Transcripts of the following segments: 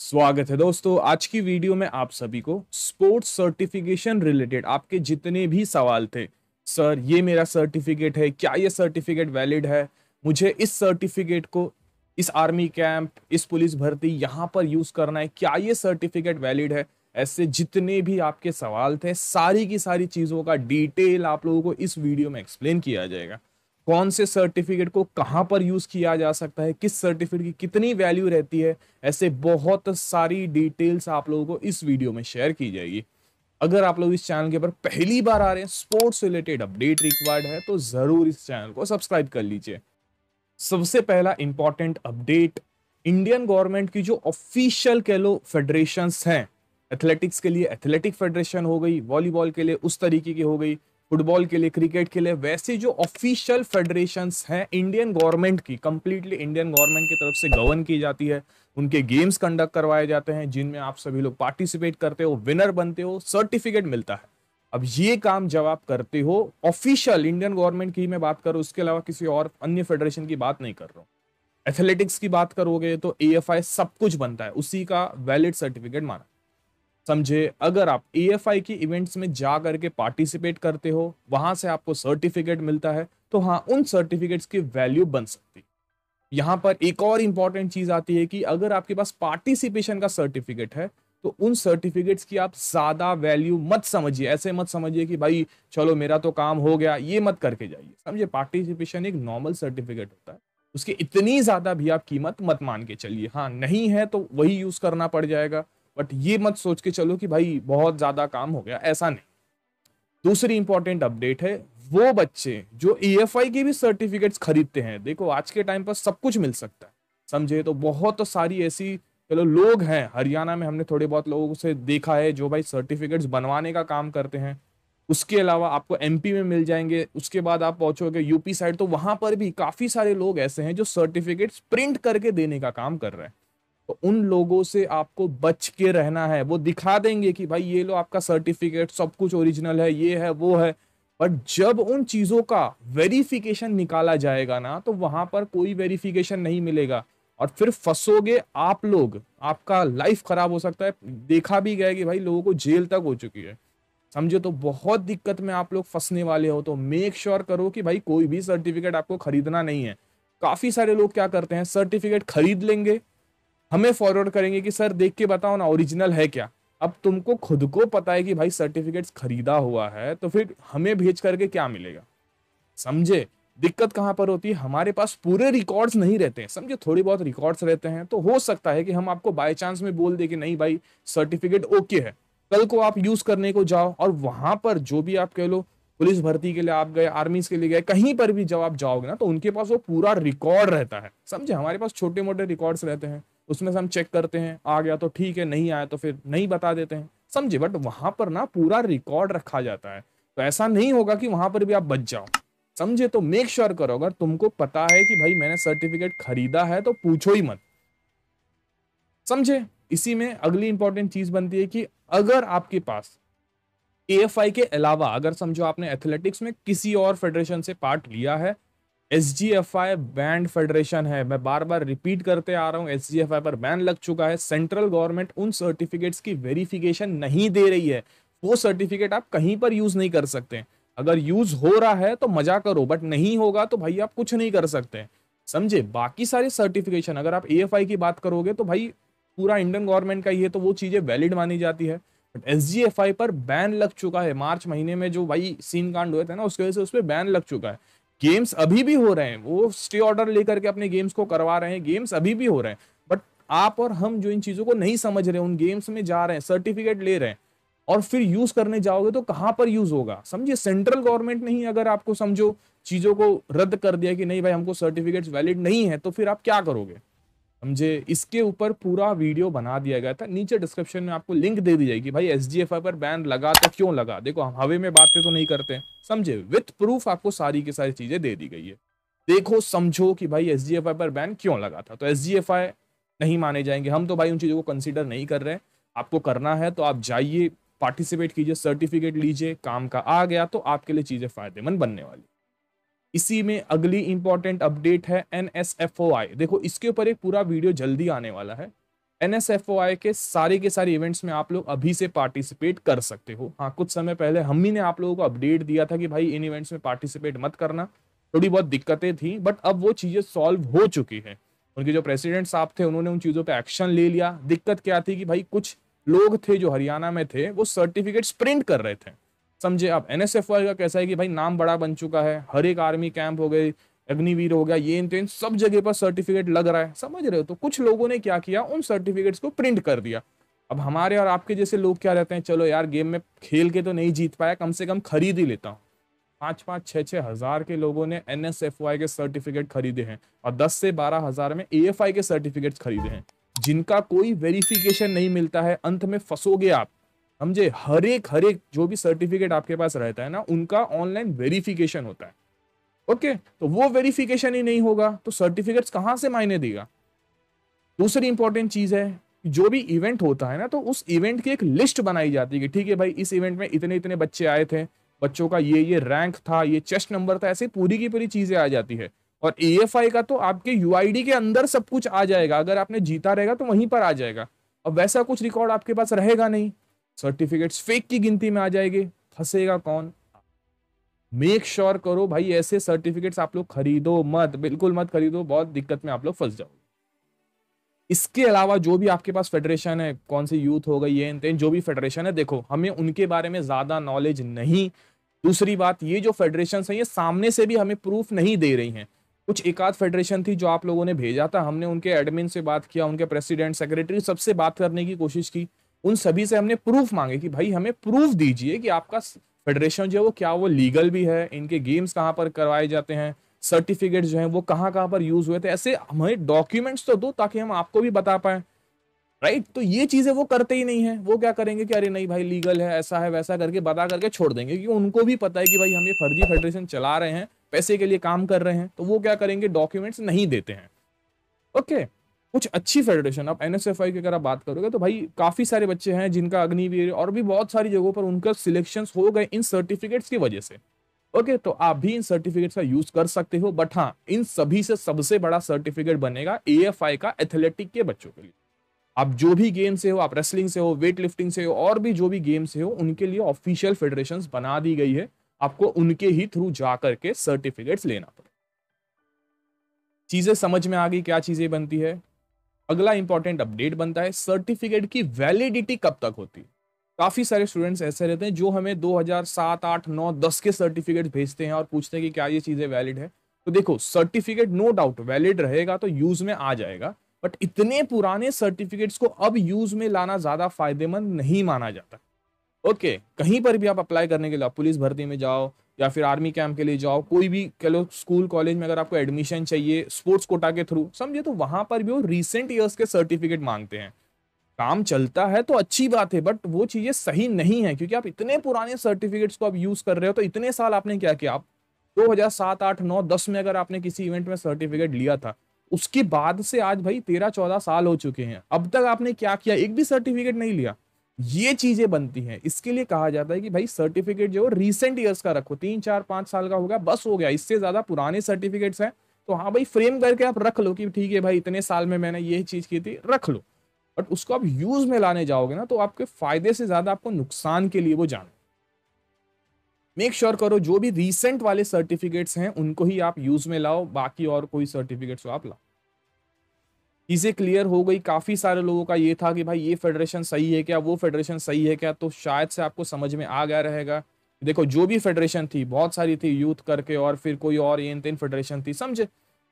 स्वागत है दोस्तों। आज की वीडियो में आप सभी को स्पोर्ट्स सर्टिफिकेशन रिलेटेड आपके जितने भी सवाल थे, सर ये मेरा सर्टिफिकेट है, क्या ये सर्टिफिकेट वैलिड है, मुझे इस सर्टिफिकेट को इस आर्मी कैंप, इस पुलिस भर्ती यहां पर यूज करना है, क्या ये सर्टिफिकेट वैलिड है, ऐसे जितने भी आपके सवाल थे सारी की सारी चीजों का डिटेल आप लोगों को इस वीडियो में एक्सप्लेन किया जाएगा। कौन से सर्टिफिकेट को कहां पर यूज किया जा सकता है, किस सर्टिफिकेट की कितनी वैल्यू रहती है, ऐसे बहुत सारी डिटेल्स आप लोगों को इस वीडियो में शेयर की जाएगी। अगर आप लोग इस चैनल के ऊपर पहली बार आ रहे हैं, स्पोर्ट्स रिलेटेड अपडेट रिक्वायर्ड है तो जरूर इस चैनल को सब्सक्राइब कर लीजिए। सबसे पहला इंपॉर्टेंट अपडेट, इंडियन गवर्नमेंट की जो ऑफिशियल कह लो फेडरेशंस हैं, एथलेटिक्स के लिए एथलेटिक फेडरेशन हो गई, वॉलीबॉल के लिए उस तरीके की हो गई, फुटबॉल के लिए, क्रिकेट के लिए, वैसे जो ऑफिशियल फेडरेशंस हैं इंडियन गवर्नमेंट की, कंप्लीटली इंडियन गवर्नमेंट की तरफ से गवर्न की जाती है, उनके गेम्स कंडक्ट करवाए जाते हैं जिनमें आप सभी लोग पार्टिसिपेट करते हो, विनर बनते हो, सर्टिफिकेट मिलता है। अब ये काम जब आप करते हो ऑफिशियल इंडियन गवर्नमेंट की मैं बात करूं, उसके अलावा किसी और अन्य फेडरेशन की बात नहीं कर रहा हूं, एथलेटिक्स की बात करोगे तो एएफआई सब कुछ बनता है, उसी का वैलिड सर्टिफिकेट माना। समझे, अगर आप एएफआई की इवेंट्स में जा करके पार्टिसिपेट करते हो, वहां से आपको सर्टिफिकेट मिलता है, तो हाँ उन सर्टिफिकेट्स की वैल्यू बन सकती है। यहां पर एक और इंपॉर्टेंट चीज आती है कि अगर आपके पास पार्टिसिपेशन का सर्टिफिकेट है तो उन सर्टिफिकेट्स की आप ज्यादा वैल्यू मत समझिए। ऐसे मत समझिए कि भाई चलो मेरा तो काम हो गया, ये मत करके जाइए। समझे, पार्टिसिपेशन एक नॉर्मल सर्टिफिकेट होता है, उसकी इतनी ज्यादा भी आप कीमत मत मान के चलिए। हाँ नहीं है तो वही यूज करना पड़ जाएगा, बट ये मत सोच के चलो कि भाई बहुत ज्यादा काम हो गया, ऐसा नहीं। दूसरी इंपॉर्टेंट अपडेट है, वो बच्चे जो एएफआई के भी सर्टिफिकेट्स खरीदते हैं, देखो आज के टाइम पर सब कुछ मिल सकता है। समझे, तो बहुत सारी ऐसी चलो लोग हैं, हरियाणा में हमने थोड़े बहुत लोगों से देखा है जो भाई सर्टिफिकेट्स बनवाने का काम करते हैं। उसके अलावा आपको एमपी में मिल जाएंगे, उसके बाद आप पहुंचोगे यूपी साइड तो वहां पर भी काफी सारे लोग ऐसे हैं जो सर्टिफिकेट्स प्रिंट करके देने का काम कर रहे हैं। तो उन लोगों से आपको बच के रहना है। वो दिखा देंगे कि भाई ये लो आपका सर्टिफिकेट, सब कुछ ओरिजिनल है, ये है वो है, बट जब उन चीजों का वेरिफिकेशन निकाला जाएगा ना तो वहां पर कोई वेरिफिकेशन नहीं मिलेगा और फिर फंसोगे आप लोग, आपका लाइफ खराब हो सकता है। देखा भी गया कि भाई लोगों को जेल तक हो चुकी है। समझे, तो बहुत दिक्कत में आप लोग फंसने वाले हो। तो मेक श्योर करो कि भाई कोई भी सर्टिफिकेट आपको खरीदना नहीं है। काफी सारे लोग क्या करते हैं, सर्टिफिकेट खरीद लेंगे, हमें फॉरवर्ड करेंगे कि सर देख के बताओ ना ओरिजिनल है क्या। अब तुमको खुद को पता है कि भाई सर्टिफिकेट्स खरीदा हुआ है, तो फिर हमें भेज करके क्या मिलेगा। समझे, दिक्कत कहां पर होती है, हमारे पास पूरे रिकॉर्ड्स नहीं रहते हैं। समझे, थोड़ी बहुत रिकॉर्ड्स रहते हैं तो हो सकता है कि हम आपको बाय चांस में बोल दे कि नहीं भाई सर्टिफिकेट ओके है, कल को आप यूज करने को जाओ और वहां पर जो भी आप कह लो पुलिस भर्ती के लिए आप गए, आर्मी के लिए गए, कहीं पर भी जब आप जाओगे ना तो उनके पास वो पूरा रिकॉर्ड रहता है। समझे, हमारे पास छोटे मोटे रिकॉर्ड्स रहते हैं, उसमें से हम चेक करते हैं, आ गया तो ठीक है, नहीं आया तो फिर नहीं बता देते हैं। समझे, बट वहां पर ना पूरा रिकॉर्ड रखा जाता है, तो ऐसा नहीं होगा कि वहां पर भी आप बच जाओ। समझे, तो मेक श्योर करो, अगर तुमको पता है कि भाई मैंने सर्टिफिकेट खरीदा है तो पूछो ही मत। समझे, इसी में अगली इंपॉर्टेंट चीज बनती है कि अगर आपके पास एएफआई के अलावा, अगर समझो आपने एथलेटिक्स में किसी और फेडरेशन से पार्ट लिया है, एसजीएफआई बैंड फेडरेशन है, मैं बार बार रिपीट करते आ रहा हूं, एसजीएफआई पर बैन लग चुका है। सेंट्रल गवर्नमेंट उन सर्टिफिकेट्स की वेरिफिकेशन नहीं दे रही है, वो सर्टिफिकेट आप कहीं पर यूज नहीं कर सकते। अगर यूज हो रहा है तो मजा करो, बट नहीं होगा तो भाई आप कुछ नहीं कर सकते। समझे, बाकी सारे सर्टिफिकेशन अगर आप एएफआई की बात करोगे तो भाई पूरा इंडियन गवर्नमेंट का ही है, तो वो चीजें वैलिड मानी जाती है। बट एसजीएफआई पर बैन लग चुका है, मार्च महीने में जो भाई सीन कांड हुए थे ना उसकी वजह से उस पर बैन लग चुका है। गेम्स अभी भी हो रहे हैं, वो स्टे ऑर्डर लेकर के अपने गेम्स को करवा रहे हैं, गेम्स अभी भी हो रहे हैं, बट आप और हम जो इन चीजों को नहीं समझ रहे, उन गेम्स में जा रहे हैं, सर्टिफिकेट ले रहे हैं और फिर यूज करने जाओगे तो कहां पर यूज होगा। समझिए, सेंट्रल गवर्नमेंट ने ही अगर आपको समझो चीजों को रद्द कर दिया कि नहीं भाई हमको सर्टिफिकेट्स वैलिड नहीं है, तो फिर आप क्या करोगे। समझे, इसके ऊपर पूरा वीडियो बना दिया गया था, नीचे डिस्क्रिप्शन में आपको लिंक दे दी जाएगी। भाई एसजीएफआई पर बैन लगा तो क्यों लगा, देखो हम हवे में बातें तो नहीं करते। समझे, विथ प्रूफ आपको सारी की सारी चीजें दे दी गई है। देखो समझो कि भाई एसजीएफआई पर बैन क्यों लगा था, तो एसजीएफआई नहीं माने जाएंगे हम, तो भाई उन चीजों को कंसीडर नहीं कर रहे हैं। आपको करना है तो आप जाइए, पार्टिसिपेट कीजिए, सर्टिफिकेट लीजिए, काम का आ गया तो आपके लिए चीजें फायदेमंद बनने वाली। इसी में अगली इंपॉर्टेंट अपडेट है एनएसएफओआई। देखो इसके ऊपर एक पूरा वीडियो जल्दी आने वाला है, NSFOI के सारे इवेंट्स में आप लोग अभी से पार्टिसिपेट कर सकते हो। हाँ, कुछ समय पहले हम ही ने आप लोगों को अपडेट दिया था कि भाई इन इवेंट्स में पार्टिसिपेट मत करना, थोड़ी बहुत दिक्कतें थी, बट अब वो चीजें सॉल्व हो चुकी है। उनके जो प्रेसिडेंट साहब थे उन्होंने उन चीजों पे एक्शन ले लिया। दिक्कत क्या थी कि भाई कुछ लोग थे जो हरियाणा में थे, वो सर्टिफिकेट्स प्रिंट कर रहे थे, समझे। अब NSFOI का कैसा है कि भाई नाम बड़ा बन चुका है, हर एक आर्मी कैंप हो गए, अग्निवीर हो गया, ये इन सब जगह पर सर्टिफिकेट लग रहा है, समझ रहे हो। तो कुछ लोगों ने क्या किया, उन सर्टिफिकेट्स को प्रिंट कर दिया। अब हमारे और आपके जैसे लोग क्या रहते हैं, चलो यार गेम में खेल के तो नहीं जीत पाया, कम से कम खरीद ही लेता हूँ। 5-5, 6-6 हजार के लोगों ने NSFOI के सर्टिफिकेट खरीदे हैं और 10 से 12 हजार में AFI के सर्टिफिकेट्स खरीदे हैं, जिनका कोई वेरिफिकेशन नहीं मिलता है। अंत में फंसोगे आप, समझे। हर एक जो भी सर्टिफिकेट आपके पास रहता है ना, उनका ऑनलाइन वेरिफिकेशन होता है। ओके, तो वो वेरिफिकेशन ही नहीं होगा तो सर्टिफिकेट्स कहां से मायने देगा। दूसरी इंपॉर्टेंट चीज है, जो भी इवेंट होता है ना, तो उस इवेंट की एक लिस्ट बनाई जाती है कि ठीक है भाई, इस इवेंट में इतने इतने बच्चे आए थे, बच्चों का ये रैंक था, ये चेस्ट नंबर था, ऐसे पूरी की पूरी चीजें आ जाती है। और AFI का तो आपके UID के अंदर सब कुछ आ जाएगा, अगर आपने जीता रहेगा तो वहीं पर आ जाएगा। अब वैसा कुछ रिकॉर्ड आपके पास रहेगा नहीं, सर्टिफिकेट्स फेक की गिनती में आ जाएंगे, फंसेगा कौन। मेक श्योर करो भाई, ऐसे सर्टिफिकेट्स आप लोग खरीदो मत, बिल्कुल मत खरीदो, बहुत दिक्कत में आप लोग फंस जाओ। इसके अलावा जो भी आपके पास फेडरेशन है, कौन सी यूथ हो गई, ये जो भी फेडरेशन है, देखो हमें उनके बारे में ज्यादा नॉलेज नहीं। दूसरी बात, ये जो फेडरेशन है ये सामने से भी हमें प्रूफ नहीं दे रही हैं। कुछ एक आध फेडरेशन थी जो आप लोगों ने भेजा था, हमने उनके एडमिन से बात किया, उनके प्रेसिडेंट सेक्रेटरी सबसे बात करने की कोशिश की, उन सभी से हमने प्रूफ मांगे कि भाई हमें प्रूफ दीजिए कि आपका फेडरेशन जो है वो क्या वो लीगल भी है, इनके गेम्स कहाँ पर करवाए जाते हैं, सर्टिफिकेट जो है वो कहाँ कहाँ पर यूज हुए थे, ऐसे हमें डॉक्यूमेंट्स तो दो ताकि हम आपको भी बता पाए, राइट। तो ये चीजें वो करते ही नहीं है। वो क्या करेंगे कि अरे नहीं भाई लीगल है, ऐसा है वैसा करके बता करके छोड़ देंगे, क्योंकि उनको भी पता है कि भाई हम ये फर्जी फेडरेशन चला रहे हैं, पैसे के लिए काम कर रहे हैं, तो वो क्या करेंगे, डॉक्यूमेंट्स नहीं देते हैं। ओके, कुछ अच्छी फेडरेशन, अब NSFI की अगर आप बात करोगे तो भाई काफी सारे बच्चे हैं जिनका अग्निवीर और भी बहुत सारी जगहों पर उनका सिलेक्शन हो गए इन सर्टिफिकेट्स की वजह से। ओके, तो आप भी इन सर्टिफिकेट्स का यूज कर सकते हो, बट हाँ, इन सभी से सबसे बड़ा सर्टिफिकेट बनेगा AFI का एथलेटिक के बच्चों के लिए। आप जो भी गेम से हो, आप रेसलिंग से हो, वेट लिफ्टिंग से हो, और भी जो भी गेम से हो, उनके लिए ऑफिशियल फेडरेशंस बना दी गई है, आपको उनके ही थ्रू जा करके सर्टिफिकेट्स लेना पड़ेगा। चीजें समझ में आ गई क्या चीजें बनती है। अगला इंपॉर्टेंट अपडेट बनता है, सर्टिफिकेट की वैलिडिटी कब तक होती है। काफी सारे स्टूडेंट्स ऐसे रहते हैं जो हमें 2007, 8, 9, 10 के सर्टिफिकेट भेजते हैं और पूछते हैं कि क्या ये चीजें वैलिड है। तो देखो, सर्टिफिकेट नो डाउट वैलिड रहेगा तो यूज में आ जाएगा, बट इतने पुराने सर्टिफिकेट्स को अब यूज में लाना ज्यादा फायदेमंद नहीं माना जाता। ओके, कहीं पर भी आप अप्लाई करने के लिए, पुलिस भर्ती में जाओ या फिर आर्मी कैंप के लिए जाओ, कोई भी कह लो स्कूल कॉलेज में अगर आपको एडमिशन चाहिए स्पोर्ट्स कोटा के थ्रू, समझे, तो वहां पर भी वो रीसेंट ईयर्स के सर्टिफिकेट मांगते हैं। काम चलता है तो अच्छी बात है, बट वो चीजें सही नहीं है, क्योंकि आप इतने पुराने सर्टिफिकेट्स को आप यूज कर रहे हो। तो इतने साल आपने क्या किया, आप 2007, 8, 9, 10 में अगर आपने किसी इवेंट में सर्टिफिकेट लिया था, उसके बाद से आज भाई 13-14 साल हो चुके हैं, अब तक आपने क्या किया, एक भी सर्टिफिकेट नहीं लिया। ये चीजें बनती हैं, इसके लिए कहा जाता है कि भाई सर्टिफिकेट जो रिसेंट ईयर्स का रखो, 3, 4, 5 साल का हो गया बस, हो गया। इससे ज्यादा पुराने सर्टिफिकेट्स हैं तो हाँ भाई फ्रेम करके आप रख लो कि ठीक है भाई इतने साल में मैंने ये चीज की थी, रख लो। बट उसको आप यूज में लाने जाओगे ना, तो आपके फायदे से ज्यादा आपको नुकसान के लिए वो जाना। मेक श्योर करो जो भी रीसेंट वाले सर्टिफिकेट्स हैं उनको ही आप यूज में लाओ, बाकी और कोई सर्टिफिकेट्स आप लाओ। चीजें क्लियर हो गई। काफी सारे लोगों का ये था कि भाई ये फेडरेशन सही है क्या, वो फेडरेशन सही है क्या, तो शायद से आपको समझ में आ गया रहेगा। देखो, जो भी फेडरेशन थी, बहुत सारी थी, यूथ करके और फिर कोई और ये तीन फेडरेशन थी, समझे।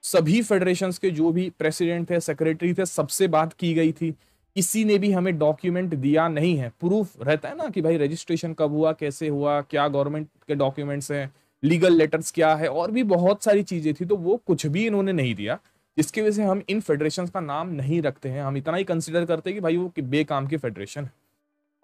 सभी फेडरेशंस के जो भी प्रेसिडेंट थे, सेक्रेटरी थे, सबसे बात की गई थी। किसी ने भी हमें डॉक्यूमेंट दिया नहीं है। प्रूफ रहता है ना कि भाई रजिस्ट्रेशन कब हुआ, कैसे हुआ, क्या गवर्नमेंट के डॉक्यूमेंट्स हैं, लीगल लेटर्स क्या है, और भी बहुत सारी चीजें थी, तो वो कुछ भी इन्होंने नहीं दिया, जिसकी वजह से हम इन फेडरेशंस का नाम नहीं रखते हैं। हम इतना ही कंसिडर करते हैं कि भाई वो बेकाम की फेडरेशन है।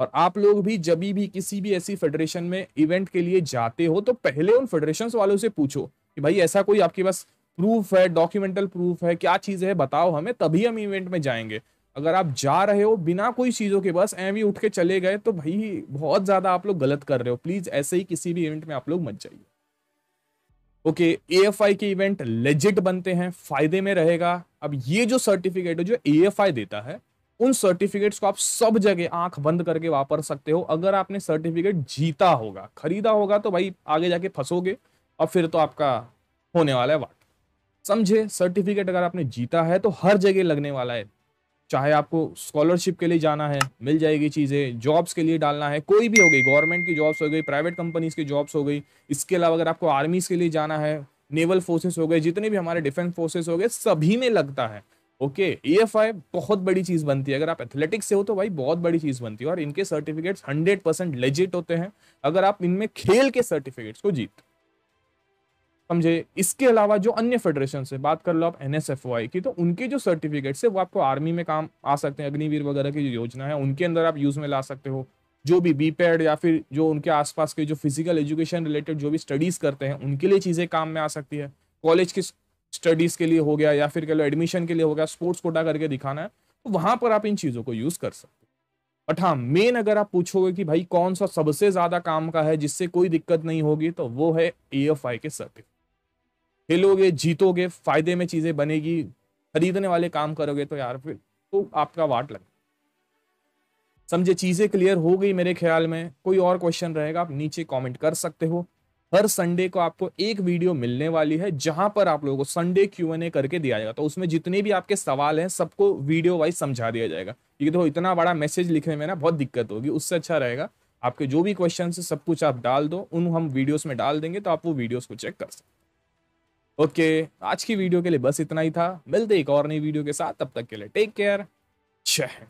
और आप लोग भी जब भी किसी भी ऐसी फेडरेशन में इवेंट के लिए जाते हो तो पहले उन फेडरेशन वालों से पूछो कि भाई ऐसा कोई आपके पास प्रूफ है, डॉक्यूमेंटल प्रूफ है, क्या चीज है बताओ हमें, तभी हम इवेंट में जाएंगे। अगर आप जा रहे हो बिना कोई चीजों के, बस एम ही उठ के चले गए, तो भाई बहुत ज्यादा आप लोग गलत कर रहे हो। प्लीज ऐसे ही किसी भी इवेंट में आप लोग मत जाइए। ओके, AFI के इवेंट लेजिट बनते हैं, फायदे में रहेगा। अब ये जो सर्टिफिकेट है जो AFI देता है, उन सर्टिफिकेट्स को आप सब जगह आंख बंद करके वापर सकते हो। अगर आपने सर्टिफिकेट जीता होगा, खरीदा होगा, तो भाई आगे जाके फंसोगे और फिर तो आपका होने वाला है वाट। समझे? सर्टिफिकेट अगर आपने जीता है तो हर जगह लगने वाला है। चाहे आपको स्कॉलरशिप के लिए जाना है, मिल जाएगी चीजें, जॉब्स के लिए डालना है, कोई भी हो गई, गवर्नमेंट की जॉब्स हो गई, प्राइवेट कंपनीज की जॉब्स हो गई। इसके अलावा अगर आपको आर्मीज के लिए जाना है, नेवल फोर्सेस हो गए, जितने भी हमारे डिफेंस फोर्सेस हो गए, सभी में लगता है। ओके, ईएफआई बहुत बड़ी चीज बनती है। अगर आप एथलेटिक्स से हो तो भाई बहुत बड़ी चीज बनती है, और इनके सर्टिफिकेट्स 100% लेजिट होते हैं अगर आप इनमें खेल के सर्टिफिकेट्स को जीत। समझे? इसके अलावा जो अन्य फेडरेशन से बात कर लो आप एनएसएफओआई की, तो उनके जो सर्टिफिकेट्स है वो आपको आर्मी में काम आ सकते हैं। अग्निवीर वगैरह की जो योजना है उनके अंदर आप यूज में ला सकते हो। जो भी बीपैड या फिर जो उनके आसपास के जो फिजिकल एजुकेशन रिलेटेड जो भी स्टडीज करते हैं उनके लिए चीजें काम में आ सकती है। कॉलेज की स्टडीज के लिए हो गया, या फिर कह लो एडमिशन के लिए हो गया, स्पोर्ट्स कोटा करके दिखाना है, तो वहां पर आप इन चीजों को यूज कर सकते हो। बट हाँ, मेन अगर आप पूछोगे कि भाई कौन सा सबसे ज्यादा काम का है जिससे कोई दिक्कत नहीं होगी, तो वो है एएफआई के सर्टिफिकेट। खेलोगे, जीतोगे, फायदे में चीजें बनेगी, खरीदने वाले काम करोगे तो यार फिर तो आपका वाट लगे। समझे? चीजें क्लियर हो गई मेरे ख्याल में। कोई और क्वेश्चन रहेगा आप नीचे कमेंट कर सकते हो। हर संडे को आपको एक वीडियो मिलने वाली है जहां पर आप लोगों को संडे Q&A करके दिया जाएगा, तो उसमें जितने भी आपके सवाल हैं सबको वीडियो वाइज समझा दिया जाएगा। क्योंकि देखो इतना बड़ा मैसेज लिखने में ना बहुत दिक्कत होगी, उससे अच्छा रहेगा आपके जो भी क्वेश्चन है सब कुछ आप डाल दो, उन हम वीडियोस में डाल देंगे तो आप वो वीडियोस को चेक कर सकते हो। ओके, आज की वीडियो के लिए बस इतना ही था। मिलते एक और नई वीडियो के साथ, तब तक के लिए टेक केयर। जय हिंद।